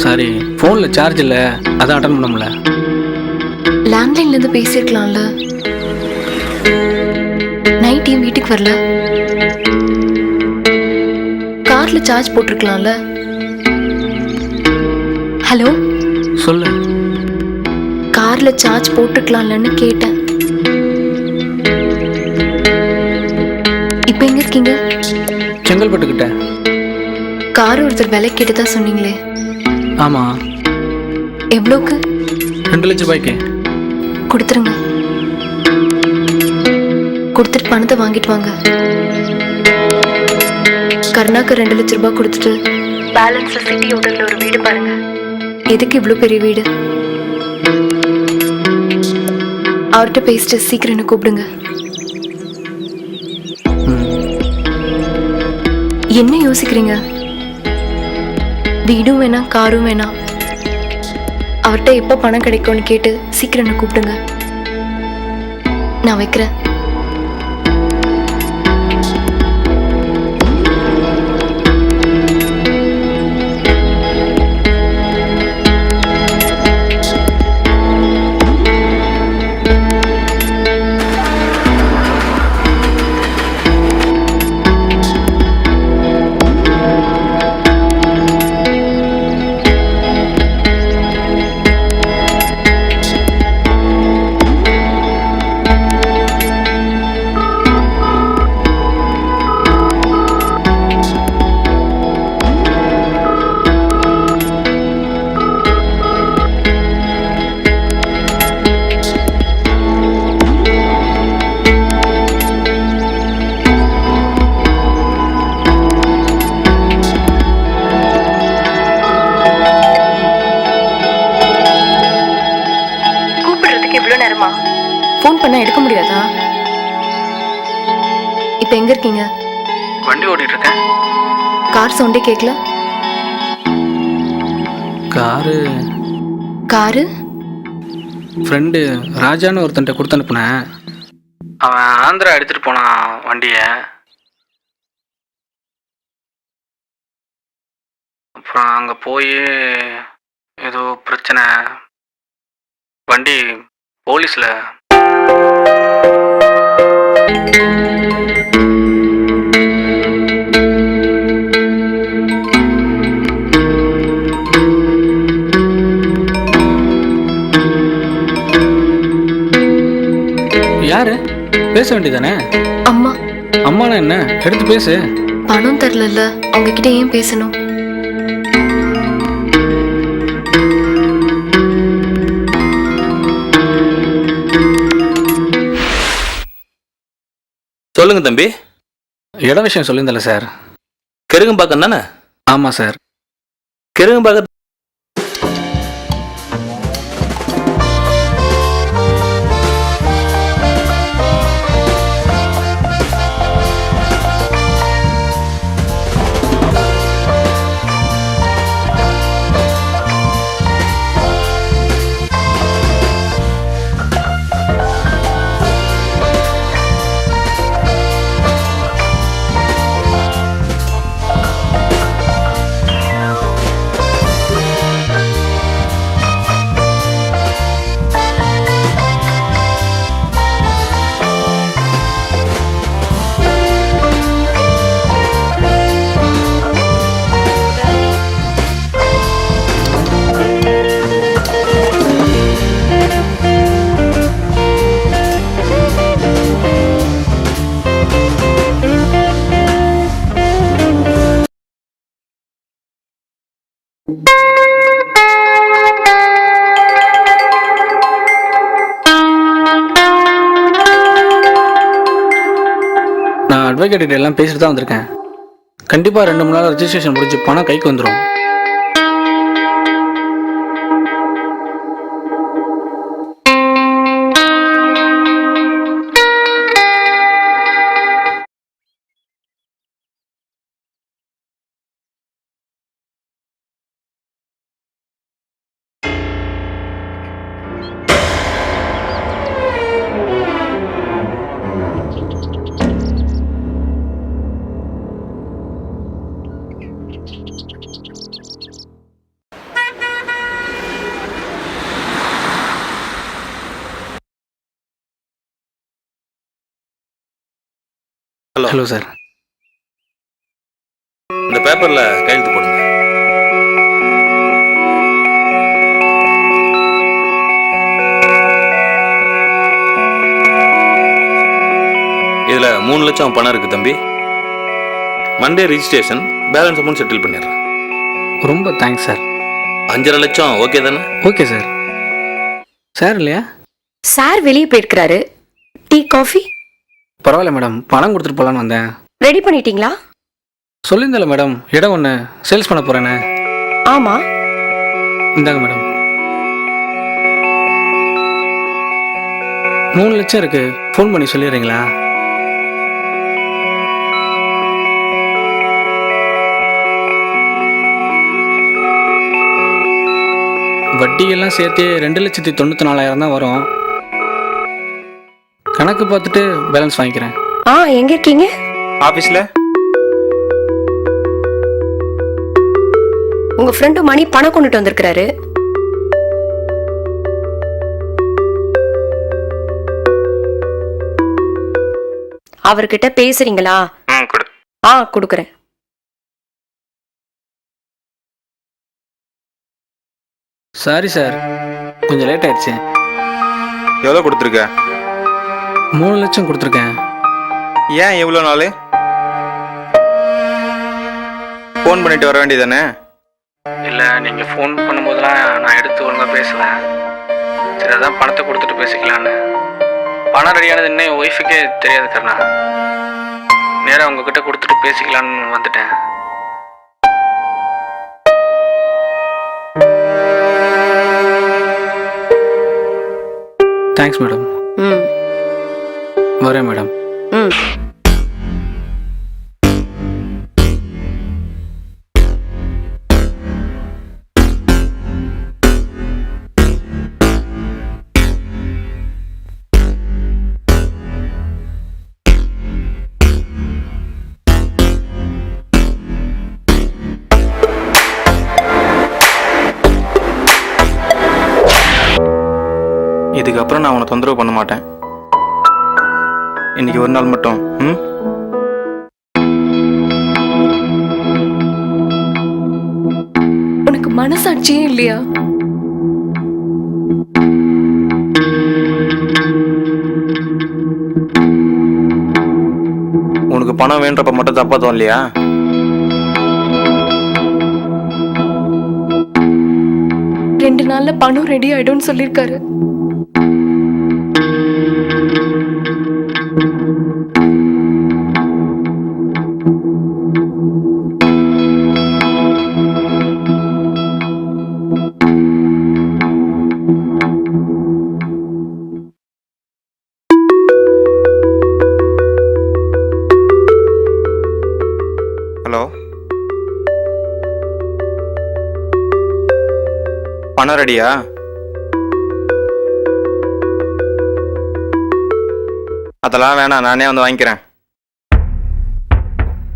Sorry, ஃபோனில் charge இல்லை, அதான் அட்டன் பண்ண முடியல. லேண்ட்லைன்லேருந்து பேசியிருக்கலாம்ல. நைட் ஏன் வீட்டுக்கு வரல? காரில் சார்ஜ் போட்டிருக்கலாம்ல. ஹலோ, சொல்லு. காரில் சார்ஜ் போட்டிருக்கலாம்லன்னு கேட்டேன். இப்போ எங்கே இருக்கீங்க? செங்கல்பட்டுக்கிட்ட. கார் ஒருத்தர் விலை கேட்டு தான் சொன்னீங்களே. ஆமாம். எவ்வளோக்கு? 2 லட்ச ரூபாய்க்கு. கொடுத்துருங்க. கொடுத்துட்டு பணத்தை வாங்கிட்டு வாங்க. கருணாக்கு 2 லட்ச ரூபாய் கொடுத்துட்டு பேலன்ஸ்ல சிட்டி ஹோட்டல்ல ஒரு வீடு பாருங்க. எதுக்கு இவ்வளோ பெரிய வீடு? அவர்கிட்ட பேசிட்டு சீக்கிரம் என்ன கூப்பிடுங்க. என்ன யோசிக்கிறீங்க? வீடும் வேணாம், காரும் வேணாம். அவர்கிட்ட எப்போ பணம் கிடைக்கும்னு கேட்டு சீக்கிரம் என்ன கூப்பிடுங்க. நான் வைக்கிறேன். ஃபோன் பண்ணா எடுக்க முடியாதா? இப்போ எங்க இருக்கீங்க? வண்டி ஓட்டிட்டு இருக்கேன். கார் சவுண்டே கேட்கல. காரு ஃப்ரெண்டு ராஜான்னு ஒருத்தன்ட்ட கொடுத்து அனுப்புனேன். அவன் ஆந்திரா எடுத்துட்டு போனான் வண்டியை. அப்புறம் அங்கே போய் ஏதோ பிரச்சனை, வண்டி போலீஸில். யாரு? பேச வேண்டியதானே? அம்மா. அம்மானா என்ன? எடுத்து பேசு. பணம் தரல, அவங்க கிட்ட ஏன் பேசணும்? சொல்லுங்க தம்பி. இட விஷயம் சொல்லியிருந்தல சார். கெருகம்பாக்கம் தானே? ஆமாம் சார். கெருகம்பாக்கம். நான் அட்வொகேட் எல்லாம் பேசிட்டு தான் வந்திருக்கேன். கண்டிப்பாக 2 3 நாள் ரெஜிஸ்ட்ரேஷன் முடிஞ்சு பணம் கைக்கு வந்துடும். Hello hello sir. இந்த பேப்பர்ல கையெழுத்து போடுங்க. இதுல 3 லட்சம் பணம் இருக்கு தம்பி. Monday registration, balance amount settle பண்ணிடுறேன். ரொம்ப தேங்க்ஸ் சார். 5.5 லட்சம் ஓகே தானே? Okay sir. சார் இல்லையா? சார் வெளியே போயிருக்கிறாரு. டீ காஃபி பரவாயில்ல மேடம், பணம் கொடுத்துட்டு போகலான்னு வந்தேன். ரெடி பண்ணிட்டீங்களா? சொல்லியிருந்தல மேடம், இடம் ஒன்று சேல்ஸ் பண்ண போகிறேன்னு. ஆமா. இந்தாங்க மேடம். 3 லட்சம் இருக்கு. ஃபோன் பண்ணி சொல்லிடுறீங்களா? வட்டியெல்லாம் சேர்த்து 2,94,000 தான் வரும். கணக்கு பார்த்துட்டு பேலன்ஸ் வாங்கிக்கிறேன். எங்க இருக்கீங்க? ஆபீஸ்ல. உங்க ஃப்ரெண்டு மணி பணம் கொண்டுட்டு வந்திருக்கிறாரு. அவர்கிட்ட பேசுறீங்களா? கொடு. கொடுக்குறேன். சாரி சார், கொஞ்சம் லேட் ஆயிடுச்சு. எவ்வளோ கொடுத்துருக்க? 3 லட்சம் கொடுத்துருக்கேன். ஏன் எவ்வளோ நாள்? ஃபோன் பண்ணிட்டு வர வேண்டியதானே? இல்லை, நீங்கள் ஃபோன் பண்ணும்போதெல்லாம் நான் எடுத்து ஒழுங்காக பேசுவேன். சரி, அதான் பணத்தை கொடுத்துட்டு பேசிக்கலான்னு. பணம் ரெடியானது இன்னும் என் ஒய்ஃபுக்கே தெரியாது கருணா. நேராக உங்ககிட்ட கொடுத்துட்டு பேசிக்கலான்னு வந்துட்டேன். Thanks madam. வரேன் மேடம். இதுக்கப்புறம் நான் உன்னை தொந்தரவு பண்ண மாட்டேன். இன்னைக்கு ஒரு நாள் மட்டும். உனக்கு மனசாட்சியே இல்லையா? உனக்கு பணம் வேண்டப்ப மட்டும் தப்பா தோணலையா? ரெண்டு நாள்ல பணம் ரெடி ஆயிடும்னு சொல்லிருக்காரு. ஹலோ, பணம் ரெடியா? அதெல்லாம் வேணாம், நானே வந்து வாங்கிக்கிறேன்.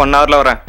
1 ஹவரில் வரேன்.